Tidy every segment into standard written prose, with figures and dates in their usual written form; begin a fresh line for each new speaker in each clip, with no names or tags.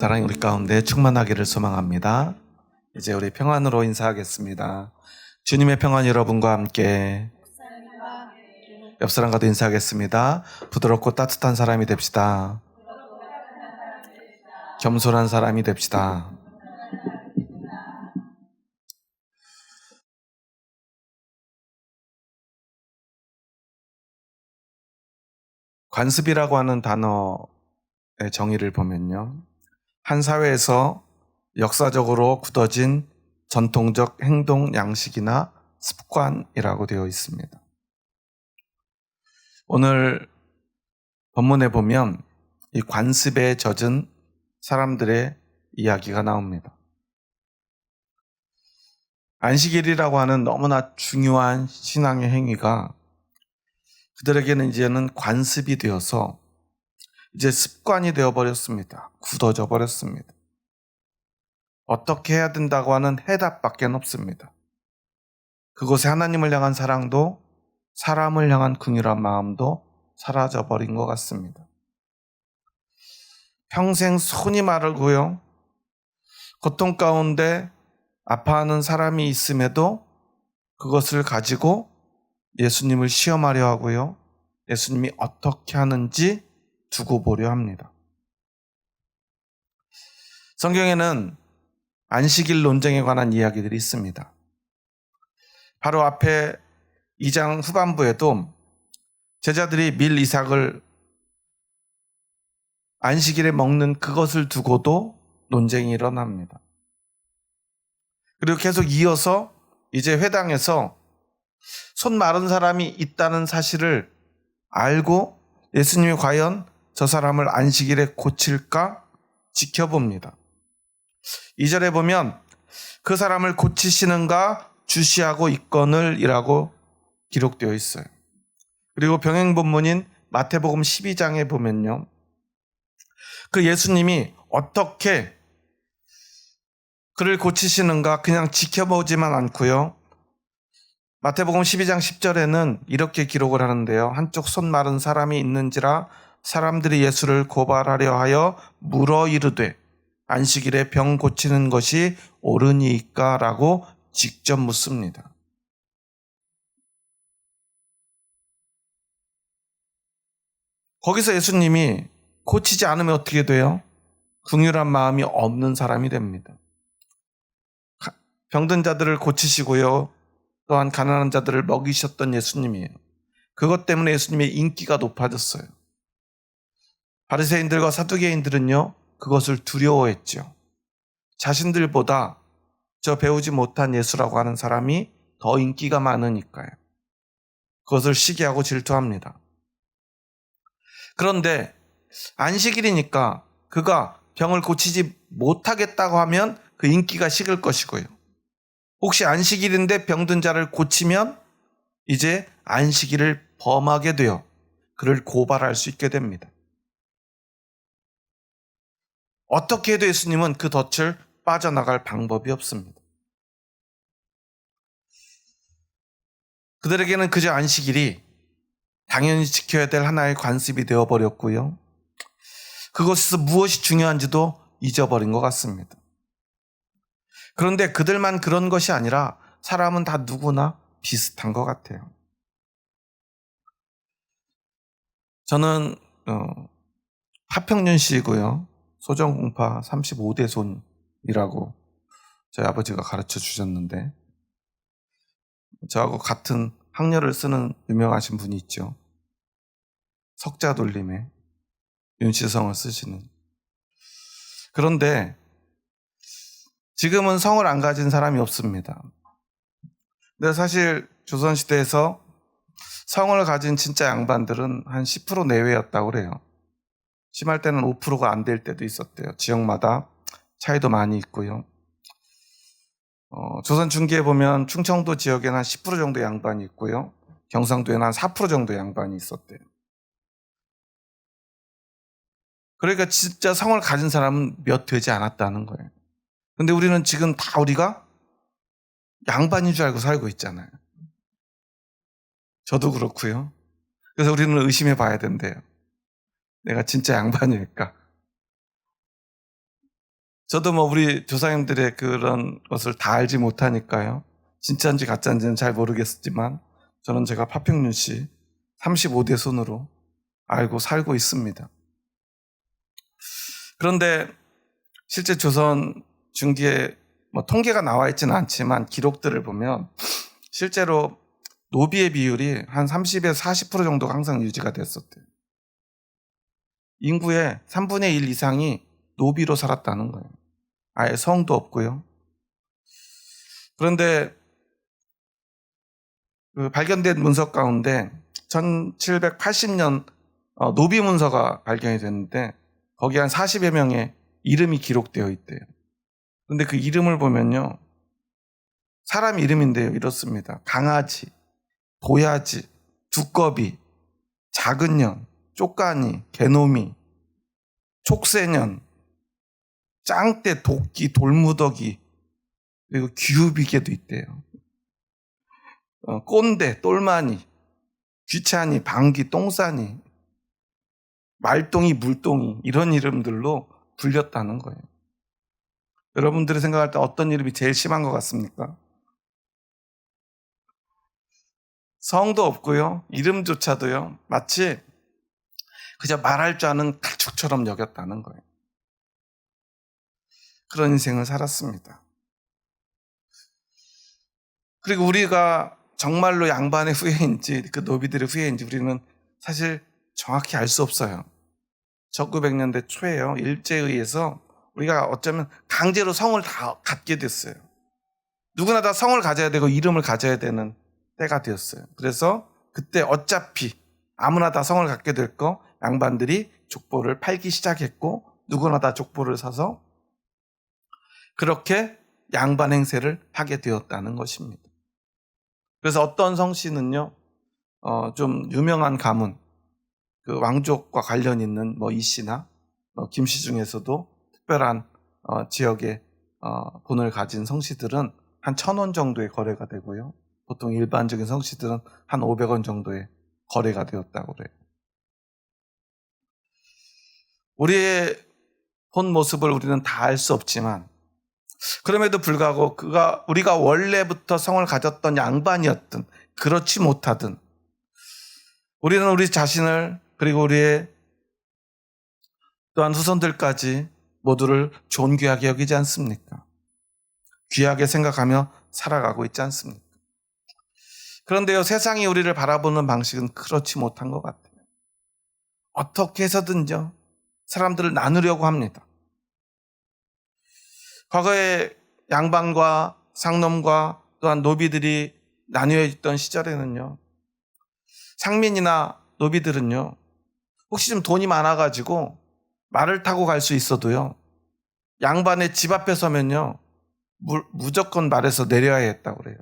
사랑이 우리 가운데 충만하기를 소망합니다. 이제 우리 평안으로 인사하겠습니다. 주님의 평안 여러분과 함께. 옆 사람과도 인사하겠습니다. 부드럽고 따뜻한 사람이 됩시다. 겸손한 사람이 됩시다. 관습이라고 하는 단어의 정의를 보면요, 한 사회에서 역사적으로 굳어진 전통적 행동 양식이나 습관이라고 되어 있습니다. 오늘 본문에 보면 이 관습에 젖은 사람들의 이야기가 나옵니다. 안식일이라고 하는 너무나 중요한 신앙의 행위가 그들에게는 이제는 관습이 되어서 이제 습관이 되어버렸습니다. 굳어져 버렸습니다. 어떻게 해야 된다고 하는 해답밖에 없습니다. 그곳에 하나님을 향한 사랑도 사람을 향한 긍휼한 마음도 사라져버린 것 같습니다. 평생 손이 마르고요, 고통 가운데 아파하는 사람이 있음에도 그것을 가지고 예수님을 시험하려 하고요, 예수님이 어떻게 하는지 두고 보려 합니다. 성경에는 안식일 논쟁에 관한 이야기들이 있습니다. 바로 앞에 2장 후반부에도 제자들이 밀 이삭을 안식일에 먹는 그것을 두고도 논쟁이 일어납니다. 그리고 계속 이어서 이제 회당에서 손 마른 사람이 있다는 사실을 알고 예수님이 과연 저 사람을 안식일에 고칠까 지켜봅니다. 2절에 보면 그 사람을 고치시는가 주시하고 있거늘 이라고 기록되어 있어요. 그리고 병행 본문인 마태복음 12장에 보면요, 그 예수님이 어떻게 그를 고치시는가 그냥 지켜보지만 않고요, 마태복음 12장 10절에는 이렇게 기록을 하는데요, 한쪽 손 마른 사람이 있는지라 사람들이 예수를 고발하려 하여 물어 이르되 안식일에 병 고치는 것이 옳으니까 라고 직접 묻습니다. 거기서 예수님이 고치지 않으면 어떻게 돼요? 긍휼한 마음이 없는 사람이 됩니다. 병든 자들을 고치시고요, 또한 가난한 자들을 먹이셨던 예수님이에요. 그것 때문에 예수님의 인기가 높아졌어요. 바리새인들과 사두개인들은요, 그것을 두려워했죠. 자신들보다 저 배우지 못한 예수라고 하는 사람이 더 인기가 많으니까요. 그것을 시기하고 질투합니다. 그런데 안식일이니까 그가 병을 고치지 못하겠다고 하면 그 인기가 식을 것이고요, 혹시 안식일인데 병든 자를 고치면 이제 안식일을 범하게 되어 그를 고발할 수 있게 됩니다. 어떻게 해도 예수님은 그 덫을 빠져나갈 방법이 없습니다. 그들에게는 그저 안식일이 당연히 지켜야 될 하나의 관습이 되어버렸고요, 그것에서 무엇이 중요한지도 잊어버린 것 같습니다. 그런데 그들만 그런 것이 아니라 사람은 다 누구나 비슷한 것 같아요. 저는 화평년시이고요, 소정공파 35대 손이라고 저희 아버지가 가르쳐 주셨는데, 저하고 같은 학렬을 쓰는 유명하신 분이 있죠. 석자돌림의 윤시성을 쓰시는. 그런데 지금은 성을 안 가진 사람이 없습니다. 근데 사실 조선시대에서 성을 가진 진짜 양반들은 한 10% 내외였다고 그래요. 심할 때는 5%가 안 될 때도 있었대요. 지역마다 차이도 많이 있고요. 조선 중기에 보면 충청도 지역에는 한 10% 정도 양반이 있고요, 경상도에는 한 4% 정도 양반이 있었대요. 그러니까 진짜 성을 가진 사람은 몇 되지 않았다는 거예요. 근데 우리는 지금 다 우리가 양반인 줄 알고 살고 있잖아요. 저도 그렇고요. 그래서 우리는 의심해 봐야 된대요. 내가 진짜 양반일까? 저도 뭐 우리 조상님들의 그런 것을 다 알지 못하니까요. 진짜인지 가짜인지는 잘 모르겠지만 저는 제가 파평윤 씨 35대 손으로 알고 살고 있습니다. 그런데 실제 조선 중기에 뭐 통계가 나와 있지는 않지만 기록들을 보면 실제로 노비의 비율이 한 30에서 40% 정도가 항상 유지가 됐었대요. 인구의 3분의 1 이상이 노비로 살았다는 거예요. 아예 성도 없고요. 그런데 그 발견된 문서 가운데 1780년 노비 문서가 발견이 됐는데 거기에 한 40여 명의 이름이 기록되어 있대요. 그런데 그 이름을 보면요. 사람 이름인데요. 이렇습니다. 강아지, 도야지, 두꺼비, 작은 년, 쪽가니, 개놈이, 촉새년, 짱떼, 도끼, 돌무더기, 그리고 귀우비개도 있대요. 꼰대, 똘마니, 귀차니, 방귀, 똥싸니, 말똥이, 물똥이 이런 이름들로 불렸다는 거예요. 여러분들이 생각할 때 어떤 이름이 제일 심한 것 같습니까? 성도 없고요. 이름조차도요. 마치 그저 말할 줄 아는 가축처럼 여겼다는 거예요. 그런 인생을 살았습니다. 그리고 우리가 정말로 양반의 후예인지 그 노비들의 후예인지 우리는 사실 정확히 알 수 없어요. 1900년대 초에요. 일제에 의해서 우리가 어쩌면 강제로 성을 다 갖게 됐어요. 누구나 다 성을 가져야 되고 이름을 가져야 되는 때가 되었어요. 그래서 그때 어차피 아무나 다 성을 갖게 될 거 양반들이 족보를 팔기 시작했고 누구나 다 족보를 사서 그렇게 양반 행세를 하게 되었다는 것입니다. 그래서 어떤 성씨는요, 좀 유명한 가문, 그 왕족과 관련 있는 뭐 이씨나 김씨 중에서도 특별한 지역의 본을 가진 성씨들은 한 1,000원 정도의 거래가 되고요. 보통 일반적인 성씨들은 한 500원 정도의 거래가 되었다고 그래요. 우리의 본 모습을 우리는 다 알 수 없지만 그럼에도 불구하고 우리가 원래부터 성을 가졌던 양반이었든 그렇지 못하든 우리는 우리 자신을 그리고 우리의 또한 후손들까지 모두를 존귀하게 여기지 않습니까? 귀하게 생각하며 살아가고 있지 않습니까? 그런데요, 세상이 우리를 바라보는 방식은 그렇지 못한 것 같아요. 어떻게 해서든요, 사람들을 나누려고 합니다. 과거에 양반과 상놈과 또한 노비들이 나뉘어 있던 시절에는요, 상민이나 노비들은요, 혹시 좀 돈이 많아가지고 말을 타고 갈 수 있어도요, 양반의 집 앞에 서면요, 무조건 말에서 내려야 했다고 그래요.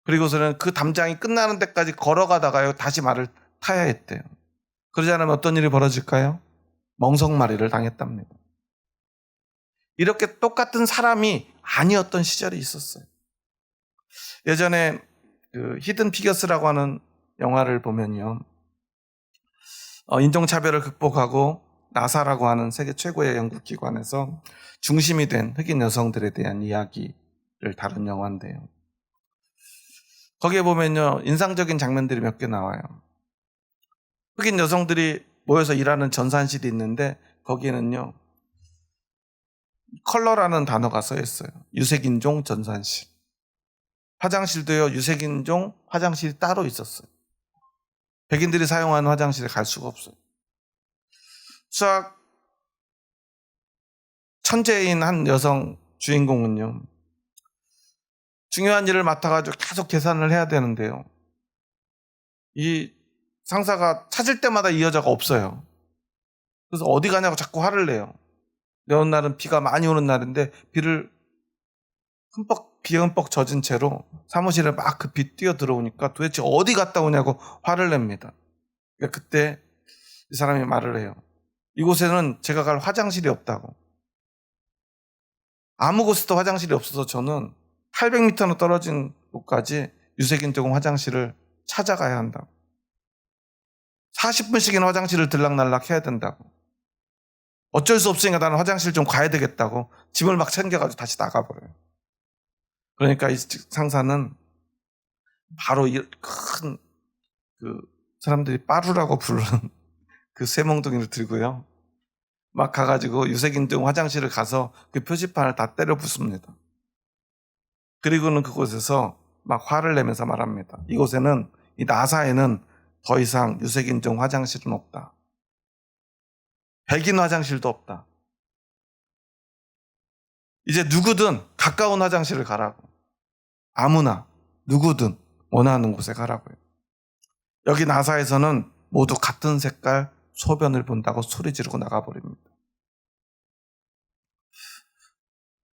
그리고서는 그 담장이 끝나는 데까지 걸어가다가요, 다시 말을 타야 했대요. 그러지 않으면 어떤 일이 벌어질까요? 멍석말이를 당했답니다. 이렇게 똑같은 사람이 아니었던 시절이 있었어요. 예전에 그 히든 피겨스라고 하는 영화를 보면요, 인종차별을 극복하고 나사라고 하는 세계 최고의 연구기관에서 중심이 된 흑인 여성들에 대한 이야기를 다룬 영화인데요. 거기에 보면요, 인상적인 장면들이 몇 개 나와요. 흑인 여성들이 모여서 일하는 전산실이 있는데 거기에는요, 컬러라는 단어가 써 있어요. 유색인종 전산실. 화장실도요, 유색인종 화장실이 따로 있었어요. 백인들이 사용하는 화장실에 갈 수가 없어요. 수학 천재인 한 여성 주인공은요, 중요한 일을 맡아가지고 계속 계산을 해야 되는데요, 이 상사가 찾을 때마다 이 여자가 없어요. 그래서 어디 가냐고 자꾸 화를 내요. 어느 날은 비가 많이 오는 날인데 비에 흠뻑 젖은 채로 사무실에 막 급히 뛰어 들어오니까 도대체 어디 갔다 오냐고 화를 냅니다. 그러니까 그때 이 사람이 말을 해요. 이곳에는 제가 갈 화장실이 없다고. 아무 곳에도 화장실이 없어서 저는 800m나 떨어진 곳까지 유색인종 화장실을 찾아가야 한다고. 40분씩이나 화장실을 들락날락 해야 된다고. 어쩔 수 없으니까 나는 화장실 좀 가야 되겠다고 짐을 막 챙겨가지고 다시 나가버려요. 그러니까 이 상사는 바로 큰 사람들이 빠루라고 부르는 그 쇠몽둥이를 들고요. 막 가가지고 유색인종 화장실을 가서 그 표지판을 다 때려 부숩니다. 그리고는 그곳에서 막 화를 내면서 말합니다. 이곳에는, 이 나사에는 더 이상 유색인종 화장실은 없다. 백인 화장실도 없다. 이제 누구든 가까운 화장실을 가라고. 아무나, 누구든 원하는 곳에 가라고요. 여기 나사에서는 모두 같은 색깔 소변을 본다고 소리 지르고 나가버립니다.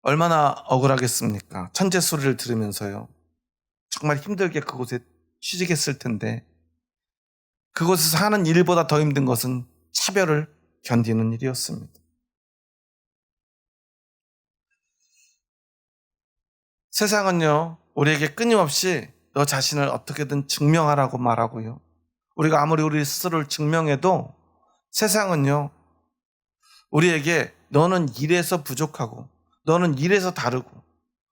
얼마나 억울하겠습니까? 천재 소리를 들으면서요. 정말 힘들게 그곳에 취직했을 텐데 그곳에서 하는 일보다 더 힘든 것은 차별을 견디는 일이었습니다. 세상은요, 우리에게 끊임없이 너 자신을 어떻게든 증명하라고 말하고요. 우리가 아무리 우리 스스로를 증명해도 세상은요, 우리에게 너는 이래서 부족하고 너는 이래서 다르고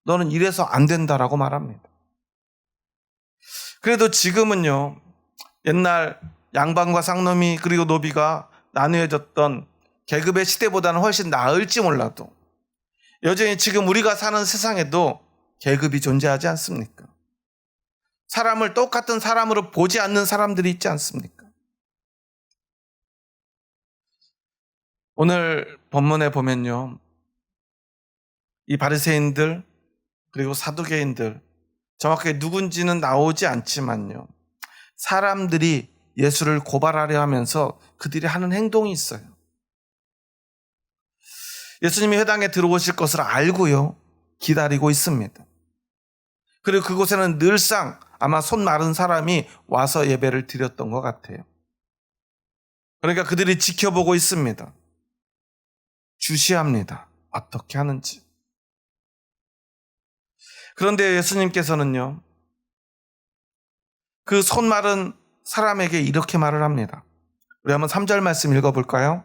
너는 이래서 안 된다라고 말합니다. 그래도 지금은요, 옛날 양반과 쌍놈이 그리고 노비가 나누어졌던 계급의 시대보다는 훨씬 나을지 몰라도 여전히 지금 우리가 사는 세상에도 계급이 존재하지 않습니까? 사람을 똑같은 사람으로 보지 않는 사람들이 있지 않습니까? 오늘 본문에 보면요, 이 바리새인들 그리고 사두개인들, 정확하게 누군지는 나오지 않지만요, 사람들이 예수를 고발하려 하면서 그들이 하는 행동이 있어요. 예수님이 회당에 들어오실 것을 알고요, 기다리고 있습니다. 그리고 그곳에는 늘상 아마 손 마른 사람이 와서 예배를 드렸던 것 같아요. 그러니까 그들이 지켜보고 있습니다. 주시합니다. 어떻게 하는지. 그런데 예수님께서는요, 그 손 마른 사람에게 이렇게 말을 합니다. 우리 한번 3절 말씀 읽어볼까요?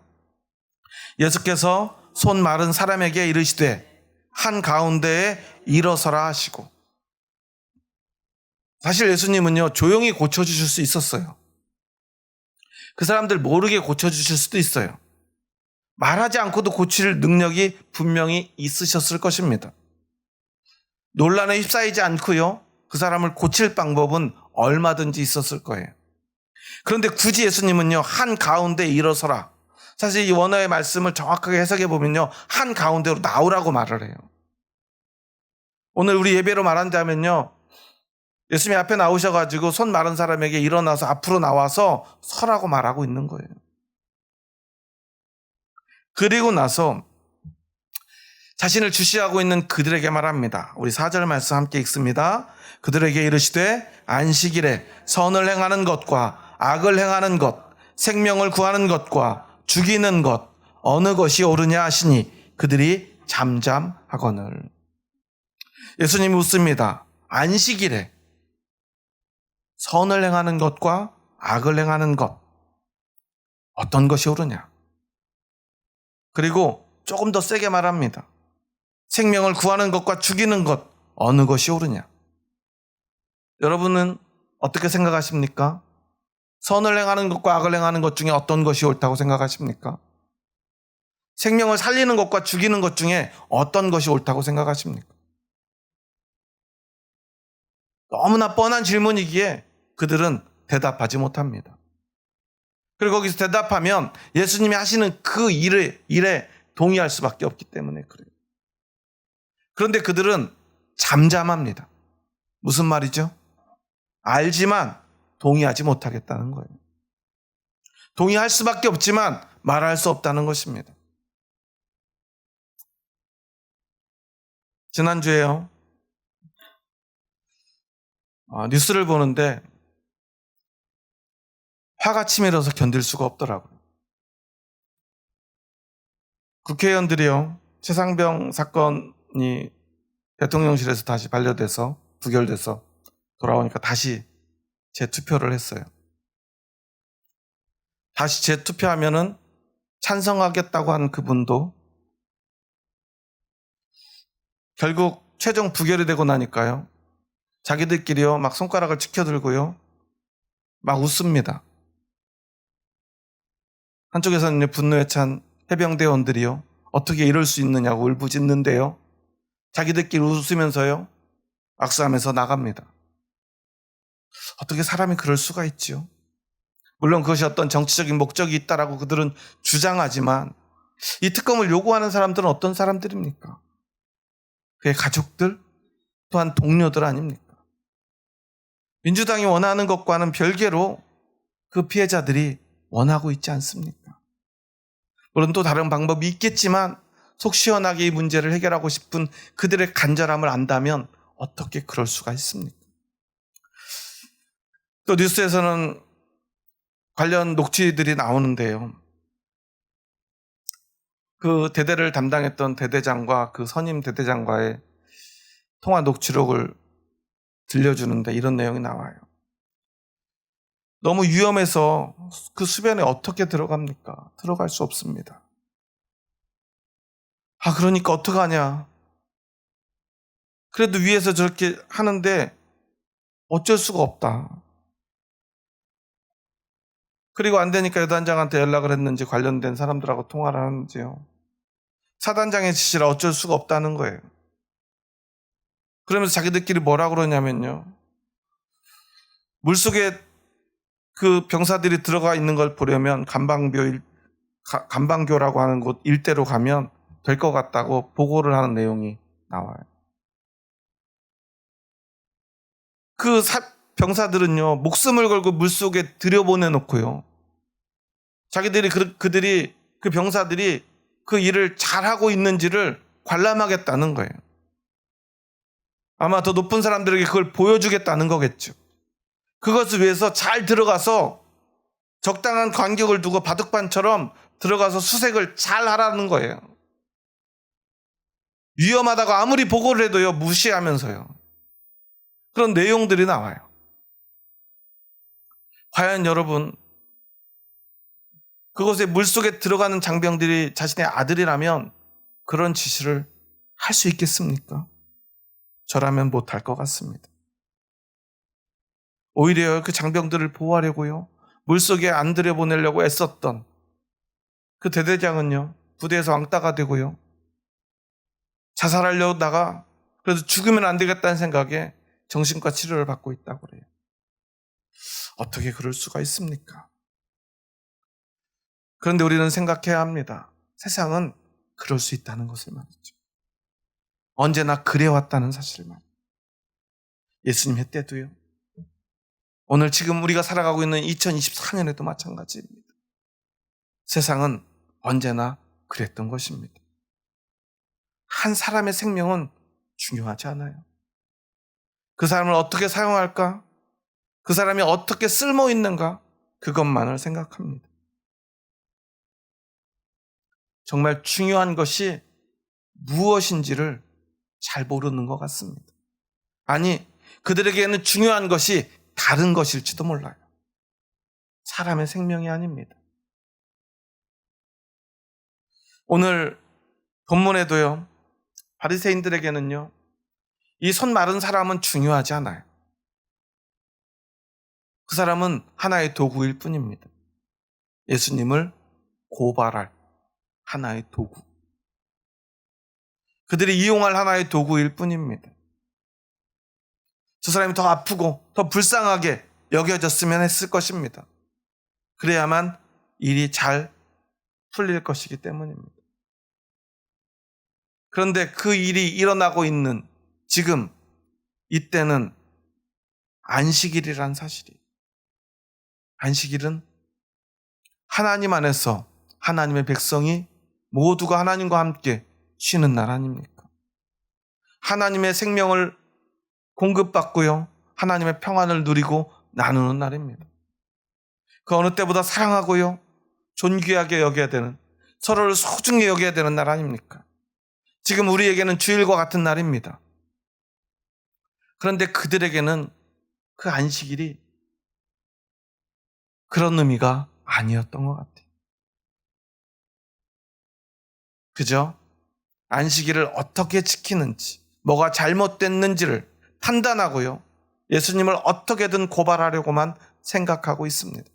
예수께서 손 마른 사람에게 이르시되 한가운데에 일어서라 하시고. 사실 예수님은요, 조용히 고쳐주실 수 있었어요. 그 사람들 모르게 고쳐주실 수도 있어요. 말하지 않고도 고칠 능력이 분명히 있으셨을 것입니다. 논란에 휩싸이지 않고요, 그 사람을 고칠 방법은 얼마든지 있었을 거예요. 그런데 굳이 예수님은요, 한가운데 일어서라. 사실 이 원어의 말씀을 정확하게 해석해 보면요, 한가운데로 나오라고 말을 해요. 오늘 우리 예배로 말한다면요, 예수님이 앞에 나오셔가지고 손 마른 사람에게 일어나서 앞으로 나와서 서라고 말하고 있는 거예요. 그리고 나서 자신을 주시하고 있는 그들에게 말합니다. 우리 4절 말씀 함께 읽습니다. 그들에게 이르시되 안식일에 선을 행하는 것과 악을 행하는 것, 생명을 구하는 것과 죽이는 것, 어느 것이 옳으냐 하시니 그들이 잠잠하거늘. 예수님이 묻습니다. 안식일에 선을 행하는 것과 악을 행하는 것, 어떤 것이 옳으냐? 그리고 조금 더 세게 말합니다. 생명을 구하는 것과 죽이는 것, 어느 것이 옳으냐? 여러분은 어떻게 생각하십니까? 선을 행하는 것과 악을 행하는 것 중에 어떤 것이 옳다고 생각하십니까? 생명을 살리는 것과 죽이는 것 중에 어떤 것이 옳다고 생각하십니까? 너무나 뻔한 질문이기에 그들은 대답하지 못합니다. 그리고 거기서 대답하면 예수님이 하시는 그 일에 동의할 수밖에 없기 때문에 그래요. 그런데 그들은 잠잠합니다. 무슨 말이죠? 알지만 동의하지 못하겠다는 거예요. 동의할 수밖에 없지만 말할 수 없다는 것입니다. 지난주에요, 뉴스를 보는데 화가 치밀어서 견딜 수가 없더라고요. 국회의원들이요, 최상병 사건이 대통령실에서 다시 반려돼서 부결돼서 돌아오니까 다시 재투표를 했어요. 다시 재투표하면은 찬성하겠다고 한 그분도 결국 최종 부결이 되고 나니까요. 자기들끼리요 막 손가락을 치켜들고요. 막 웃습니다. 한쪽에서는 분노에 찬 해병대원들이요. 어떻게 이럴 수 있느냐고 울부짖는데요. 자기들끼리 웃으면서요. 악수하면서 나갑니다. 어떻게 사람이 그럴 수가 있지요? 물론 그것이 어떤 정치적인 목적이 있다라고 그들은 주장하지만 이 특검을 요구하는 사람들은 어떤 사람들입니까? 그의 가족들, 또한 동료들 아닙니까? 민주당이 원하는 것과는 별개로 그 피해자들이 원하고 있지 않습니까? 물론 또 다른 방법이 있겠지만 속 시원하게 이 문제를 해결하고 싶은 그들의 간절함을 안다면 어떻게 그럴 수가 있습니까? 또 뉴스에서는 관련 녹취들이 나오는데요. 그 대대를 담당했던 대대장과 그 선임 대대장과의 통화 녹취록을 들려주는데 이런 내용이 나와요. 너무 위험해서 그 수변에 어떻게 들어갑니까? 들어갈 수 없습니다. 그러니까 어떡하냐. 그래도 위에서 저렇게 하는데 어쩔 수가 없다. 그리고 안 되니까 여단장한테 연락을 했는지 관련된 사람들하고 통화를 하는지요. 사단장의 지시라 어쩔 수가 없다는 거예요. 그러면서 자기들끼리 뭐라 그러냐면요. 물속에 그 병사들이 들어가 있는 걸 보려면 감방교라고 하는 곳 일대로 가면 될 것 같다고 보고를 하는 내용이 나와요. 그 병사들은요, 목숨을 걸고 물속에 들여보내놓고요. 그들이, 그 병사들이 그 일을 잘하고 있는지를 관람하겠다는 거예요. 아마 더 높은 사람들에게 그걸 보여주겠다는 거겠죠. 그것을 위해서 잘 들어가서 적당한 간격을 두고 바둑반처럼 들어가서 수색을 잘 하라는 거예요. 위험하다고 아무리 보고를 해도요, 무시하면서요. 그런 내용들이 나와요. 과연 여러분, 그곳에 물속에 들어가는 장병들이 자신의 아들이라면 그런 지시를 할 수 있겠습니까? 저라면 못할 것 같습니다. 오히려 그 장병들을 보호하려고요, 물속에 안 들여보내려고 애썼던 그 대대장은요, 부대에서 왕따가 되고요, 자살하려다가 그래도 죽으면 안 되겠다는 생각에 정신과 치료를 받고 있다고 그래요. 어떻게 그럴 수가 있습니까? 그런데 우리는 생각해야 합니다. 세상은 그럴 수 있다는 것을 말이죠. 언제나 그래왔다는 사실을 말이죠. 예수님의 때도요. 오늘 지금 우리가 살아가고 있는 2024년에도 마찬가지입니다. 세상은 언제나 그랬던 것입니다. 한 사람의 생명은 중요하지 않아요. 그 사람을 어떻게 사용할까? 그 사람이 어떻게 쓸모 있는가? 그것만을 생각합니다. 정말 중요한 것이 무엇인지를 잘 모르는 것 같습니다. 아니, 그들에게는 중요한 것이 다른 것일지도 몰라요. 사람의 생명이 아닙니다. 오늘 본문에도요, 바리새인들에게는요, 이 손 마른 사람은 중요하지 않아요. 그 사람은 하나의 도구일 뿐입니다. 예수님을 고발할 하나의 도구. 그들이 이용할 하나의 도구일 뿐입니다. 저 사람이 더 아프고 더 불쌍하게 여겨졌으면 했을 것입니다. 그래야만 일이 잘 풀릴 것이기 때문입니다. 그런데 그 일이 일어나고 있는 지금 이때는 안식일이란 사실이, 안식일은 하나님 안에서 하나님의 백성이 모두가 하나님과 함께 쉬는 날 아닙니까? 하나님의 생명을 공급받고요, 하나님의 평안을 누리고 나누는 날입니다. 그 어느 때보다 사랑하고요, 존귀하게 여겨야 되는, 서로를 소중히 여겨야 되는 날 아닙니까? 지금 우리에게는 주일과 같은 날입니다. 그런데 그들에게는 그 안식일이 그런 의미가 아니었던 것 같아요. 그죠? 안식일을 어떻게 지키는지, 뭐가 잘못됐는지를 판단하고요. 예수님을 어떻게든 고발하려고만 생각하고 있습니다.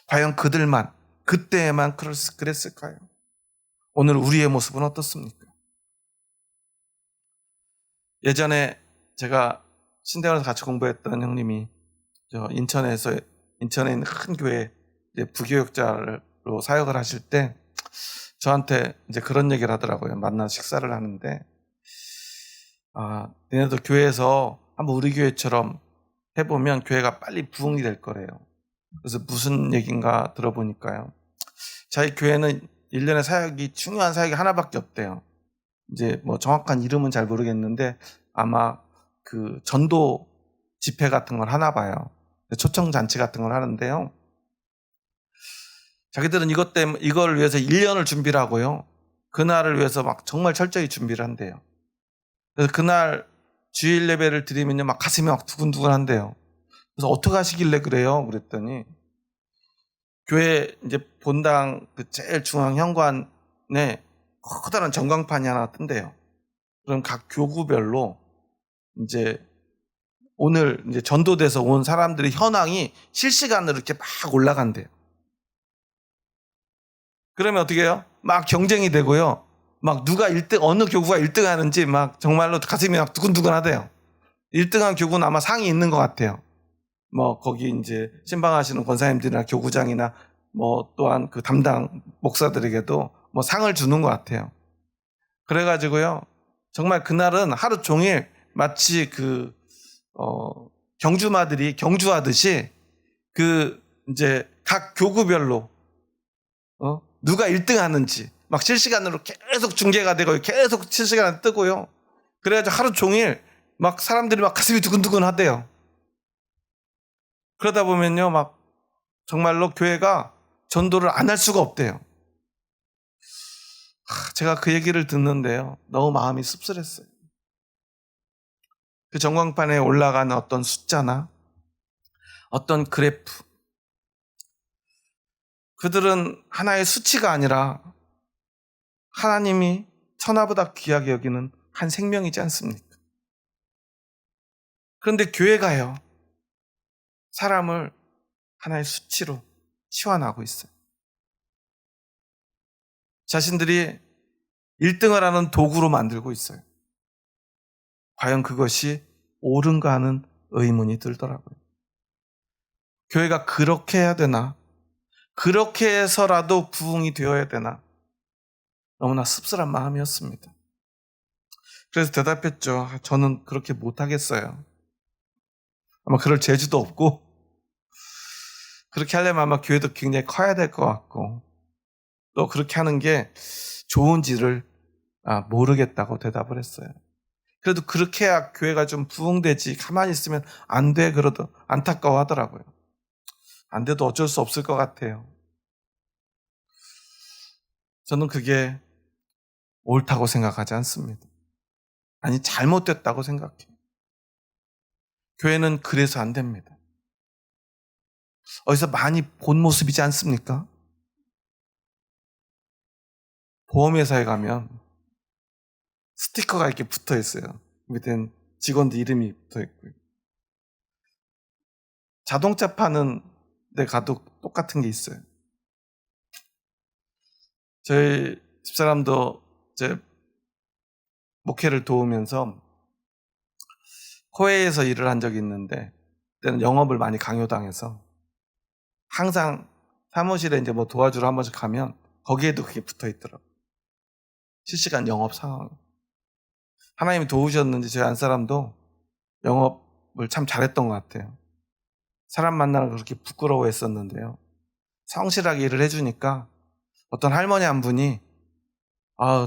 과연 그들만, 그때에만 그랬을까요? 오늘 우리의 모습은 어떻습니까? 예전에 제가 신대원에서 같이 공부했던 형님이 인천에 있는 큰 교회 부교육자로 사역을 하실 때 저한테 이제 그런 얘기를 하더라고요. 만나 식사를 하는데, 너네도 교회에서 한번 우리 교회처럼 해보면 교회가 빨리 부흥이 될 거래요. 그래서 무슨 얘기인가 들어보니까요. 자기 교회는 1년에 사역이, 중요한 사역이 하나밖에 없대요. 이제 뭐 정확한 이름은 잘 모르겠는데 아마 그 전도 집회 같은 걸 하나 봐요. 초청 잔치 같은 걸 하는데요. 자기들은 이걸 위해서 1년을 준비를 하고요. 그날을 위해서 막 정말 철저히 준비를 한대요. 그래서 그날 주일 예배를 드리면요, 막 가슴이 막 두근두근 한대요. 그래서 어떻게 하시길래 그래요? 그랬더니 교회 이제 본당 그 제일 중앙 현관에 커다란 전광판이 하나 뜬대요. 그럼 각 교구별로 이제 오늘 이제 전도돼서 온 사람들의 현황이 실시간으로 이렇게 막 올라간대요. 그러면 어떻게 해요? 막 경쟁이 되고요. 막 누가 1등, 어느 교구가 1등 하는지 막 정말로 가슴이 막 두근두근 하대요. 1등한 교구는 아마 상이 있는 것 같아요. 뭐 거기 이제 신방하시는 권사님들이나 교구장이나 뭐 또한 그 담당 목사들에게도 뭐 상을 주는 것 같아요. 그래가지고요, 정말 그날은 하루 종일 마치 경주마들이 경주하듯이 이제 각 교구별로 누가 1등 하는지 막 실시간으로 계속 중계가 되고 계속 실시간으로 뜨고요. 그래가지고 하루 종일 막 사람들이 막 가슴이 두근두근 하대요. 그러다 보면요, 막 정말로 교회가 전도를 안 할 수가 없대요. 제가 그 얘기를 듣는데요, 너무 마음이 씁쓸했어요. 그 전광판에 올라가는 어떤 숫자나 어떤 그래프, 그들은 하나의 수치가 아니라 하나님이 천하보다 귀하게 여기는 한 생명이지 않습니까? 그런데 교회가요, 사람을 하나의 수치로 치환하고 있어요. 자신들이 1등을 하는 도구로 만들고 있어요. 과연 그것이 옳은가 하는 의문이 들더라고요. 교회가 그렇게 해야 되나? 그렇게 해서라도 부흥이 되어야 되나? 너무나 씁쓸한 마음이었습니다. 그래서 대답했죠. 저는 그렇게 못하겠어요. 아마 그럴 재주도 없고, 그렇게 하려면 아마 교회도 굉장히 커야 될 것 같고, 또 그렇게 하는 게 좋은지를 모르겠다고 대답을 했어요. 그래도 그렇게 해야 교회가 좀 부흥되지, 가만히 있으면 안 돼, 그러도 안타까워 하더라고요. 안 돼도 어쩔 수 없을 것 같아요. 저는 그게 옳다고 생각하지 않습니다. 아니, 잘못됐다고 생각해요. 교회는 그래서 안 됩니다. 어디서 많이 본 모습이지 않습니까? 보험회사에 가면 스티커가 이렇게 붙어 있어요. 밑에는 직원들 이름이 붙어 있고요. 자동차 파는 데 가도 똑같은 게 있어요. 저희 집사람도 제 목회를 도우면서 코웨이에서 일을 한 적이 있는데, 그때는 영업을 많이 강요당해서 항상 사무실에 이제 뭐 도와주러 한 번씩 가면 거기에도 그게 붙어 있더라고요. 실시간 영업 상황. 하나님이 도우셨는지 저희 안사람도 영업을 참 잘했던 것 같아요. 사람 만나는 걸 그렇게 부끄러워했었는데요, 성실하게 일을 해주니까 어떤 할머니 한 분이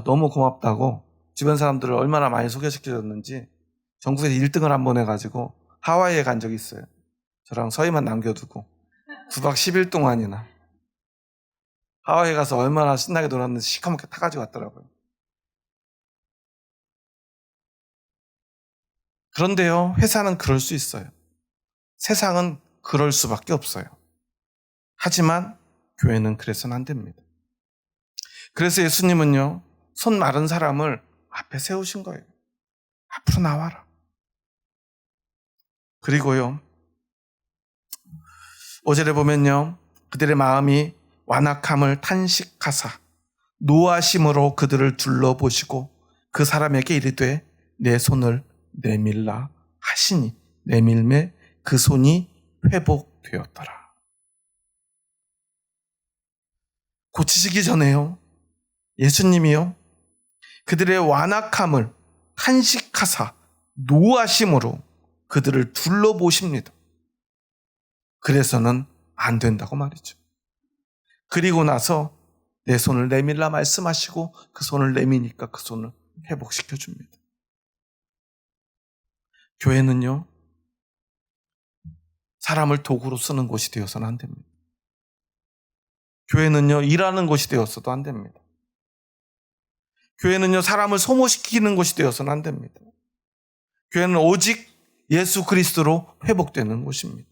너무 고맙다고 주변 사람들을 얼마나 많이 소개시켜줬는지 전국에서 1등을 한 번 해가지고 하와이에 간 적이 있어요. 저랑 서희만 남겨두고 9박 10일 동안이나 하와이에 가서 얼마나 신나게 놀았는지 시커멓게 타가지고 왔더라고요. 그런데요, 회사는 그럴 수 있어요. 세상은 그럴 수밖에 없어요. 하지만 교회는 그래서는 안 됩니다. 그래서 예수님은요, 손 마른 사람을 앞에 세우신 거예요. 앞으로 나와라. 그리고요, 5절에 보면요, 그들의 마음이 완악함을 탄식하사 노하심으로 그들을 둘러보시고 그 사람에게 이르되 내 손을 내밀라 하시니 내밀매 그 손이 회복되었더라. 고치시기 전에요, 예수님이요, 그들의 완악함을 탄식하사 노하심으로 그들을 둘러보십니다. 그래서는 안 된다고 말이죠. 그리고 나서 내 손을 내밀라 말씀하시고 그 손을 내미니까 그 손을 회복시켜 줍니다. 교회는요, 사람을 도구로 쓰는 곳이 되어서는 안 됩니다. 교회는요, 일하는 곳이 되어서도 안 됩니다. 교회는요, 사람을 소모시키는 곳이 되어서는 안 됩니다. 교회는 오직 예수 그리스도로 회복되는 곳입니다.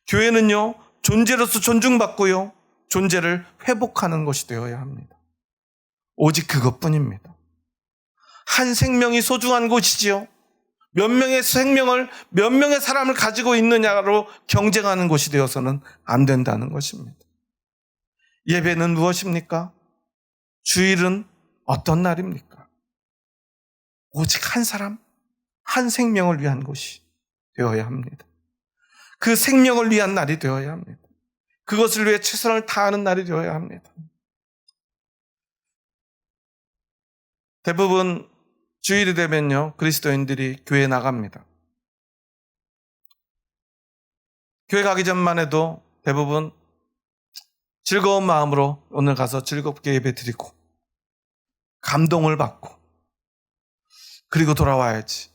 교회는요, 존재로서 존중받고요, 존재를 회복하는 것이 되어야 합니다. 오직 그것뿐입니다. 한 생명이 소중한 곳이지요. 몇 명의 생명을, 몇 명의 사람을 가지고 있느냐로 경쟁하는 곳이 되어서는 안 된다는 것입니다. 예배는 무엇입니까? 주일은 어떤 날입니까? 오직 한 사람, 한 생명을 위한 곳이 되어야 합니다. 그 생명을 위한 날이 되어야 합니다. 그것을 위해 최선을 다하는 날이 되어야 합니다. 대부분 주일이 되면요, 그리스도인들이 교회에 나갑니다. 교회 가기 전만 해도 대부분 즐거운 마음으로 오늘 가서 즐겁게 예배 드리고 감동을 받고 그리고 돌아와야지.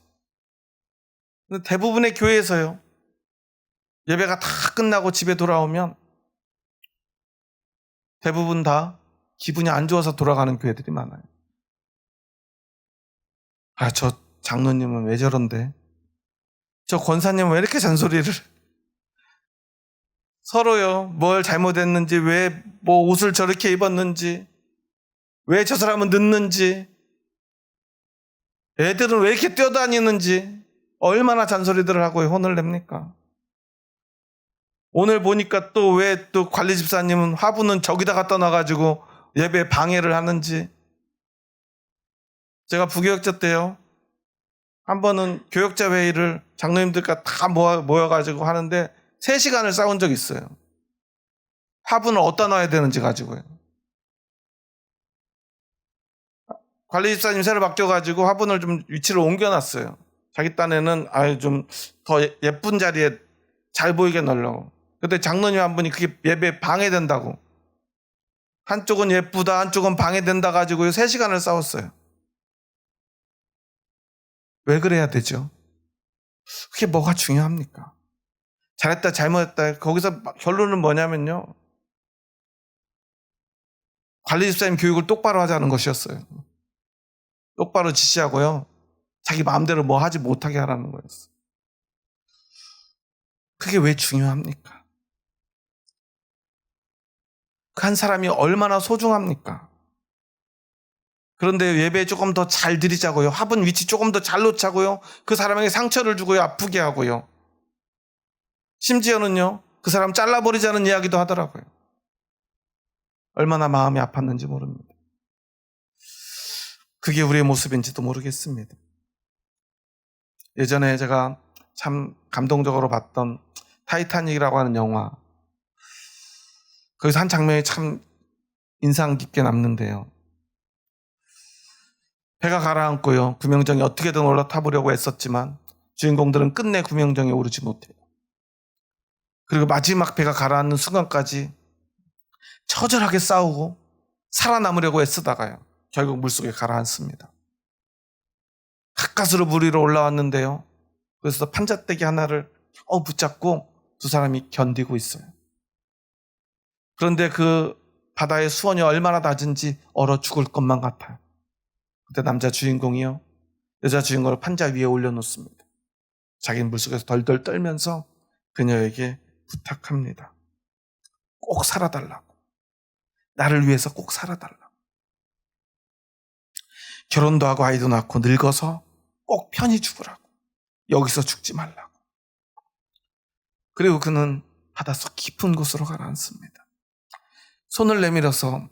근데 대부분의 교회에서요, 예배가 다 끝나고 집에 돌아오면 대부분 다 기분이 안 좋아서 돌아가는 교회들이 많아요. 아, 저 장로님은 왜 저런데? 저 권사님은 왜 이렇게 잔소리를? 서로요, 뭘 잘못했는지, 왜 뭐 옷을 저렇게 입었는지, 왜 저 사람은 늦는지, 애들은 왜 이렇게 뛰어다니는지, 얼마나 잔소리들을 하고 혼을 냅니까? 오늘 보니까 또 왜 또 관리 집사님은 화분은 저기다 갖다 놔가지고 예배 방해를 하는지. 제가 부교육자 때요, 한 번은 교육자 회의를 장로님들과 다 모여가지고 하는데 3시간을 싸운 적이 있어요. 화분을 어디다 놔야 되는지 가지고요. 관리 집사님 새로 바뀌어가지고 화분을 좀 위치를 옮겨놨어요. 자기 딴에는 좀 더 예쁜 자리에 잘 보이게 넣으려고. 그때 장로님 한 분이 그게 예배 방해된다고. 한쪽은 예쁘다, 한쪽은 방해된다 가지고요, 3시간을 싸웠어요. 왜 그래야 되죠? 그게 뭐가 중요합니까? 잘했다, 잘못했다. 거기서 결론은 뭐냐면요, 관리 집사님 교육을 똑바로 하자는 것이었어요. 똑바로 지시하고요, 자기 마음대로 뭐 하지 못하게 하라는 거였어요. 그게 왜 중요합니까? 그 한 사람이 얼마나 소중합니까? 그런데 예배에 조금 더 잘 드리자고요, 화분 위치 조금 더 잘 놓자고요, 그 사람에게 상처를 주고요, 아프게 하고요, 심지어는요, 그 사람 잘라버리자는 이야기도 하더라고요. 얼마나 마음이 아팠는지 모릅니다. 그게 우리의 모습인지도 모르겠습니다. 예전에 제가 참 감동적으로 봤던 타이타닉이라고 하는 영화, 거기서 한 장면이 참 인상 깊게 남는데요. 배가 가라앉고요, 구명정이 어떻게든 올라타보려고 애썼지만 주인공들은 끝내 구명정에 오르지 못해요. 그리고 마지막 배가 가라앉는 순간까지 처절하게 싸우고 살아남으려고 애쓰다가요, 결국 물속에 가라앉습니다. 가까스로 물 위로 올라왔는데요, 그래서 판자떼기 하나를 붙잡고 두 사람이 견디고 있어요. 그런데 그 바다의 수온이 얼마나 낮은지 얼어 죽을 것만 같아요. 그때 남자 주인공이요, 여자 주인공을 판자 위에 올려놓습니다. 자기는 물속에서 덜덜 떨면서 그녀에게 부탁합니다. 꼭 살아달라고. 나를 위해서 꼭 살아달라고. 결혼도 하고 아이도 낳고 늙어서 꼭 편히 죽으라고. 여기서 죽지 말라고. 그리고 그는 바닷속 깊은 곳으로 가라앉습니다. 손을 내밀어서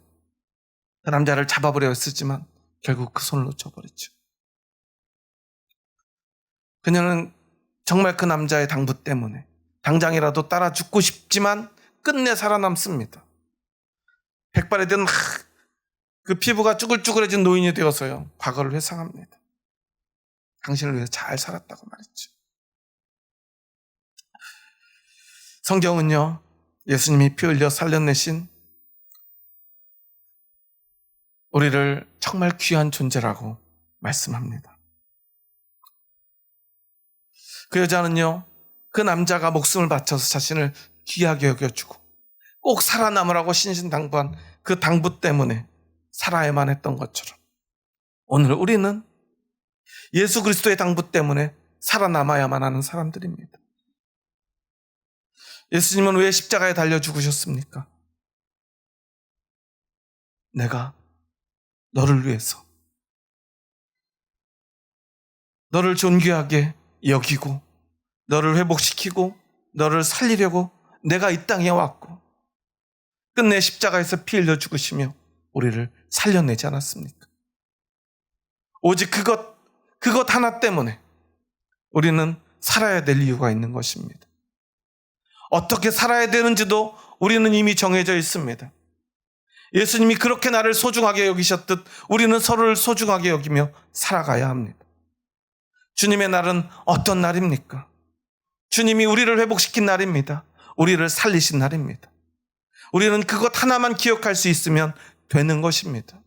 그 남자를 잡아보려 했지만 결국 그 손을 놓쳐버렸죠. 그녀는 정말 그 남자의 당부 때문에 당장이라도 따라 죽고 싶지만 끝내 살아남습니다. 백발이 된 그 피부가 쭈글쭈글해진 노인이 되어서요, 과거를 회상합니다. 당신을 위해서 잘 살았다고 말했죠. 성경은요, 예수님이 피 흘려 살려내신 우리를 정말 귀한 존재라고 말씀합니다. 그 여자는요, 그 남자가 목숨을 바쳐서 자신을 귀하게 여겨주고 꼭 살아남으라고 신신당부한 그 당부 때문에 살아야만 했던 것처럼 오늘 우리는 예수 그리스도의 당부 때문에 살아남아야만 하는 사람들입니다. 예수님은 왜 십자가에 달려 죽으셨습니까? 내가 너를 위해서, 너를 존귀하게 여기고 너를 회복시키고 너를 살리려고 내가 이 땅에 왔고 끝내 십자가에서 피 흘려 죽으시며 우리를 살려내지 않았습니까? 오직 그것 하나 때문에 우리는 살아야 될 이유가 있는 것입니다. 어떻게 살아야 되는지도 우리는 이미 정해져 있습니다. 예수님이 그렇게 나를 소중하게 여기셨듯 우리는 서로를 소중하게 여기며 살아가야 합니다. 주님의 날은 어떤 날입니까? 주님이 우리를 회복시킨 날입니다. 우리를 살리신 날입니다. 우리는 그것 하나만 기억할 수 있으면 되는 것입니다.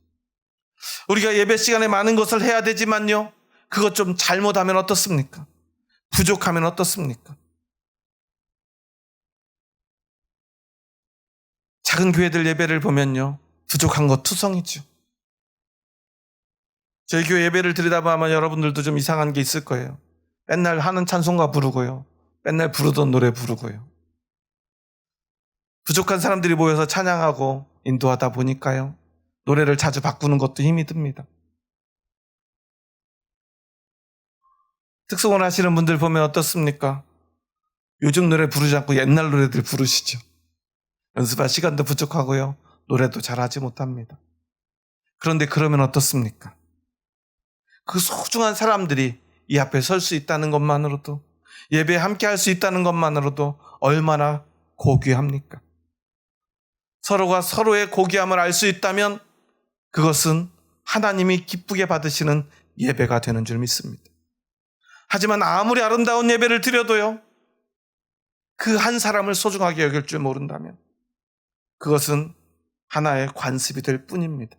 우리가 예배 시간에 많은 것을 해야 되지만요, 그것 좀 잘못하면 어떻습니까? 부족하면 어떻습니까? 작은 교회들 예배를 보면요, 부족한 것 투성이죠. 저희 교회 예배를 들여다보면 여러분들도 좀 이상한 게 있을 거예요. 맨날 하는 찬송가 부르고요, 맨날 부르던 노래 부르고요. 부족한 사람들이 모여서 찬양하고 인도하다 보니까요, 노래를 자주 바꾸는 것도 힘이 듭니다. 특성을 하시는 분들 보면 어떻습니까? 요즘 노래 부르지 않고 옛날 노래들 부르시죠. 연습할 시간도 부족하고요, 노래도 잘하지 못합니다. 그런데 그러면 어떻습니까? 그 소중한 사람들이 이 앞에 설 수 있다는 것만으로도, 예배에 함께 할 수 있다는 것만으로도 얼마나 고귀합니까? 서로가 서로의 고귀함을 알 수 있다면 그것은 하나님이 기쁘게 받으시는 예배가 되는 줄 믿습니다. 하지만 아무리 아름다운 예배를 드려도요, 그 한 사람을 소중하게 여길 줄 모른다면 그것은 하나의 관습이 될 뿐입니다.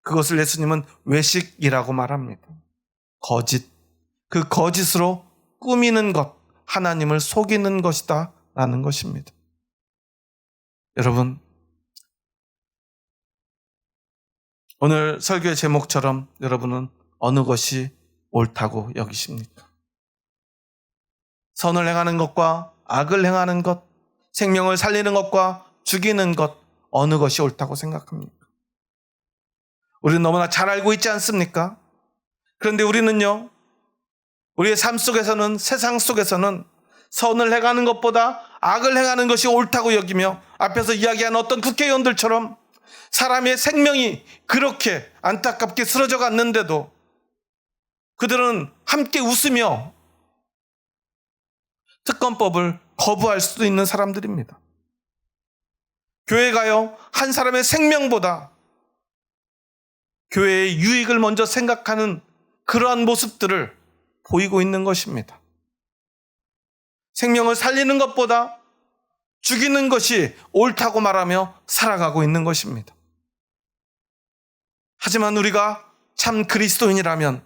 그것을 예수님은 외식이라고 말합니다. 거짓. 그 거짓으로 꾸미는 것, 하나님을 속이는 것이다 라는 것입니다. 여러분, 오늘 설교의 제목처럼 여러분은 어느 것이 옳다고 여기십니까? 선을 행하는 것과 악을 행하는 것, 생명을 살리는 것과 죽이는 것, 어느 것이 옳다고 생각합니까? 우리는 너무나 잘 알고 있지 않습니까? 그런데 우리는요, 우리의 삶 속에서는, 세상 속에서는 선을 행하는 것보다 악을 행하는 것이 옳다고 여기며 앞에서 이야기한 어떤 국회의원들처럼 사람의 생명이 그렇게 안타깝게 쓰러져 갔는데도 그들은 함께 웃으며 특검법을 거부할 수도 있는 사람들입니다. 교회가요, 한 사람의 생명보다 교회의 유익을 먼저 생각하는 그러한 모습들을 보이고 있는 것입니다. 생명을 살리는 것보다 죽이는 것이 옳다고 말하며 살아가고 있는 것입니다. 하지만 우리가 참 그리스도인이라면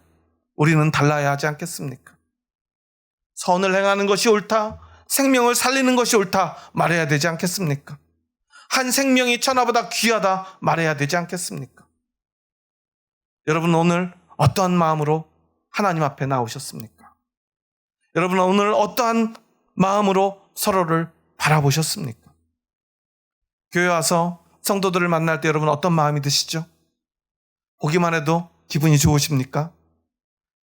우리는 달라야 하지 않겠습니까? 선을 행하는 것이 옳다, 생명을 살리는 것이 옳다 말해야 되지 않겠습니까? 한 생명이 천하보다 귀하다 말해야 되지 않겠습니까? 여러분, 오늘 어떠한 마음으로 하나님 앞에 나오셨습니까? 여러분, 오늘 어떠한 마음으로 서로를 바라보셨습니까? 교회 와서 성도들을 만날 때 여러분 어떤 마음이 드시죠? 보기만 해도 기분이 좋으십니까?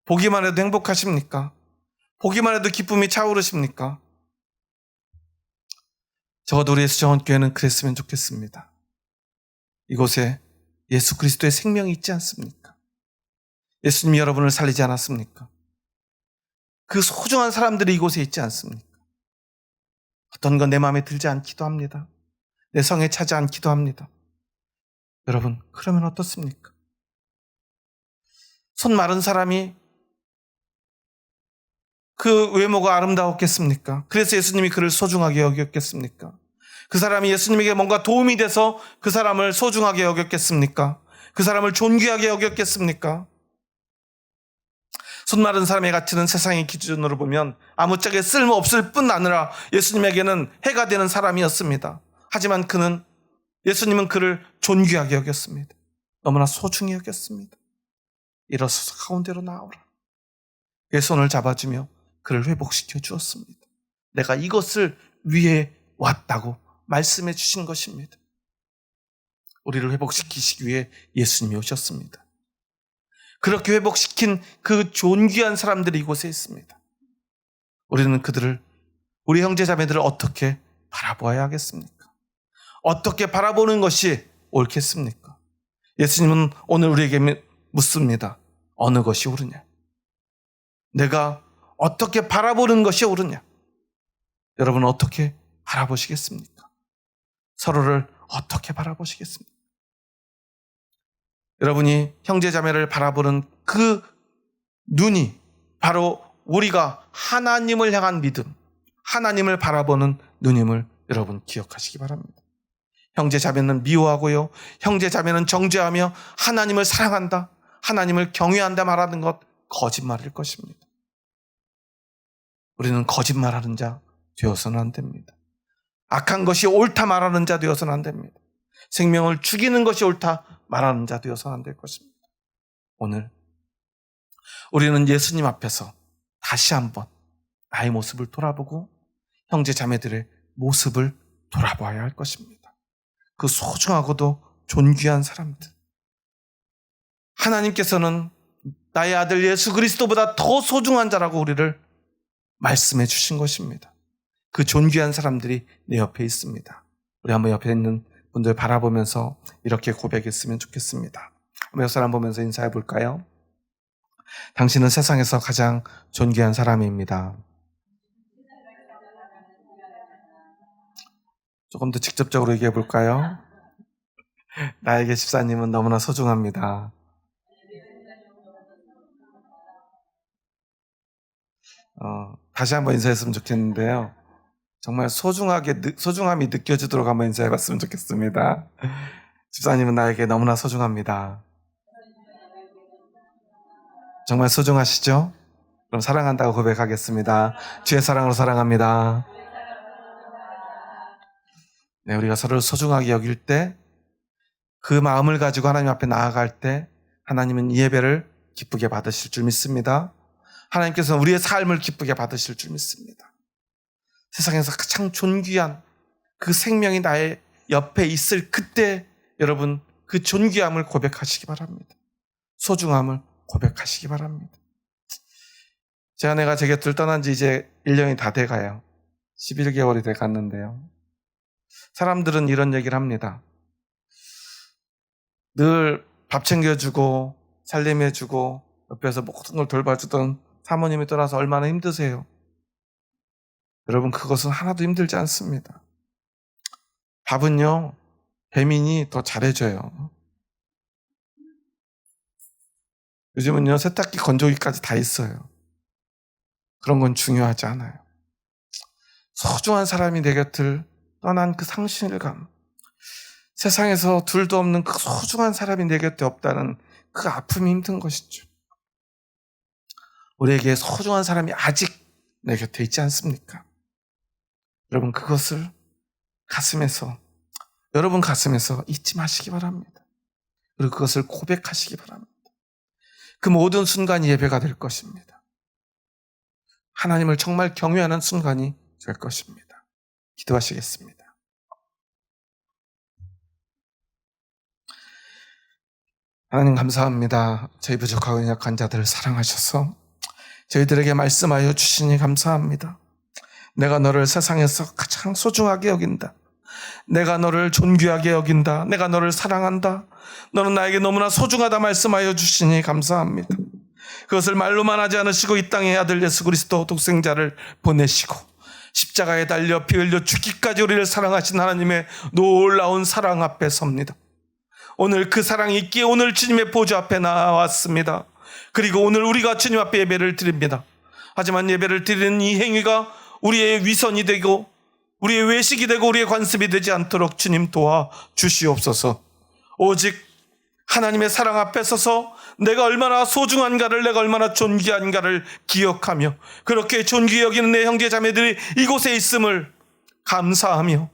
보기만 해도 행복하십니까? 보기만 해도 기쁨이 차오르십니까? 적어도 우리 예수정원교회는 그랬으면 좋겠습니다. 이곳에 예수 그리스도의 생명이 있지 않습니까? 예수님이 여러분을 살리지 않았습니까? 그 소중한 사람들이 이곳에 있지 않습니까? 어떤 건 내 마음에 들지 않기도 합니다. 내 성에 차지 않기도 합니다. 여러분, 그러면 어떻습니까? 손 마른 사람이 그 외모가 아름다웠겠습니까? 그래서 예수님이 그를 소중하게 여겼겠습니까? 그 사람이 예수님에게 뭔가 도움이 돼서 그 사람을 소중하게 여겼겠습니까? 그 사람을 존귀하게 여겼겠습니까? 손 마른 사람의 가치는 세상의 기준으로 보면 아무짝에 쓸모없을 뿐 아니라 예수님에게는 해가 되는 사람이었습니다. 하지만 예수님은 그를 존귀하게 여겼습니다. 너무나 소중히 여겼습니다. 일어서서 가운데로 나오라. 그의 손을 잡아주며 그를 회복시켜 주었습니다. 내가 이것을 위해 왔다고 말씀해 주신 것입니다. 우리를 회복시키시기 위해 예수님이 오셨습니다. 그렇게 회복시킨 그 존귀한 사람들이 이곳에 있습니다. 우리는 우리 형제 자매들을 어떻게 바라보아야 하겠습니까? 어떻게 바라보는 것이 옳겠습니까? 예수님은 오늘 우리에게 묻습니다. 어느 것이 옳으냐? 내가 어떻게 바라보는 것이 옳으냐? 여러분은 어떻게 바라보시겠습니까? 서로를 어떻게 바라보시겠습니까? 여러분이 형제 자매를 바라보는 그 눈이 바로 우리가 하나님을 향한 믿음, 하나님을 바라보는 눈임을 여러분 기억하시기 바랍니다. 형제 자매는 미워하고요, 형제 자매는 정죄하며 하나님을 사랑한다, 하나님을 경외한다 말하는 것 거짓말일 것입니다. 우리는 거짓말하는 자 되어서는 안 됩니다. 악한 것이 옳다 말하는 자 되어서는 안 됩니다. 생명을 죽이는 것이 옳다 말하는 자 되어서는 안 될 것입니다. 오늘 우리는 예수님 앞에서 다시 한번 나의 모습을 돌아보고 형제 자매들의 모습을 돌아봐야 할 것입니다. 그 소중하고도 존귀한 사람들. 하나님께서는 나의 아들 예수 그리스도보다 더 소중한 자라고 우리를 말씀해 주신 것입니다. 그 존귀한 사람들이 내 옆에 있습니다. 우리 한번 옆에 있는 분들 바라보면서 이렇게 고백했으면 좋겠습니다. 한번 옆 사람 보면서 인사해 볼까요? 당신은 세상에서 가장 존귀한 사람입니다. 조금 더 직접적으로 얘기해 볼까요? 나에게 집사님은 너무나 소중합니다. 다시 한번 인사했으면 좋겠는데요. 정말 소중함이 느껴지도록 한번 인사해 봤으면 좋겠습니다. 집사님은 나에게 너무나 소중합니다. 정말 소중하시죠? 그럼 사랑한다고 고백하겠습니다. 주의 사랑으로 사랑합니다. 네, 우리가 서로를 소중하게 여길 때, 그 마음을 가지고 하나님 앞에 나아갈 때 하나님은 이 예배를 기쁘게 받으실 줄 믿습니다. 하나님께서는 우리의 삶을 기쁘게 받으실 줄 믿습니다. 세상에서 가장 존귀한 그 생명이 나의 옆에 있을 그때 여러분 그 존귀함을 고백하시기 바랍니다. 소중함을 고백하시기 바랍니다. 제 아내가 제 곁을 떠난 지 이제 1년이 다 돼가요. 11개월이 돼갔는데요. 사람들은 이런 얘기를 합니다. 늘 밥 챙겨주고 살림해주고 옆에서 모든 걸 돌봐주던 사모님이 떠나서 얼마나 힘드세요. 여러분 그것은 하나도 힘들지 않습니다. 밥은요 배민이 더 잘해줘요. 요즘은요 세탁기 건조기까지 다 있어요. 그런 건 중요하지 않아요. 소중한 사람이 내 곁을 떠난 그 상실감, 세상에서 둘도 없는 그 소중한 사람이 내 곁에 없다는 그 아픔이 힘든 것이죠. 우리에게 소중한 사람이 아직 내 곁에 있지 않습니까? 여러분 그것을 여러분 가슴에서 잊지 마시기 바랍니다. 그리고 그것을 고백하시기 바랍니다. 그 모든 순간이 예배가 될 것입니다. 하나님을 정말 경외하는 순간이 될 것입니다. 기도하시겠습니다. 하나님 감사합니다. 저희 부족하고 연약한 자들을 사랑하셔서 저희들에게 말씀하여 주시니 감사합니다. 내가 너를 세상에서 가장 소중하게 여긴다. 내가 너를 존귀하게 여긴다. 내가 너를 사랑한다. 너는 나에게 너무나 소중하다 말씀하여 주시니 감사합니다. 그것을 말로만 하지 않으시고 이 땅에 아들 예수 그리스도 독생자를 보내시고 십자가에 달려 피 흘려 죽기까지 우리를 사랑하신 하나님의 놀라운 사랑 앞에 섭니다. 오늘 그 사랑이 있기에 오늘 주님의 보좌 앞에 나왔습니다. 그리고 오늘 우리가 주님 앞에 예배를 드립니다. 하지만 예배를 드리는 이 행위가 우리의 위선이 되고 우리의 외식이 되고 우리의 관습이 되지 않도록 주님 도와주시옵소서. 오직 하나님의 사랑 앞에 서서 내가 얼마나 소중한가를, 내가 얼마나 존귀한가를 기억하며 그렇게 존귀히 여기는 내 형제 자매들이 이곳에 있음을 감사하며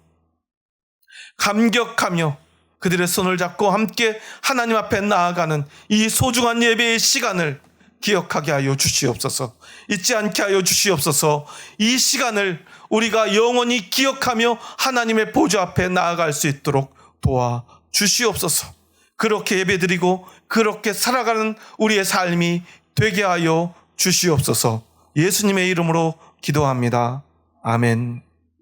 감격하며 그들의 손을 잡고 함께 하나님 앞에 나아가는 이 소중한 예배의 시간을 기억하게 하여 주시옵소서. 잊지 않게 하여 주시옵소서. 이 시간을 우리가 영원히 기억하며 하나님의 보좌 앞에 나아갈 수 있도록 도와주시옵소서. 그렇게 예배드리고 그렇게 살아가는 우리의 삶이 되게 하여 주시옵소서. 예수님의 이름으로 기도합니다. 아멘.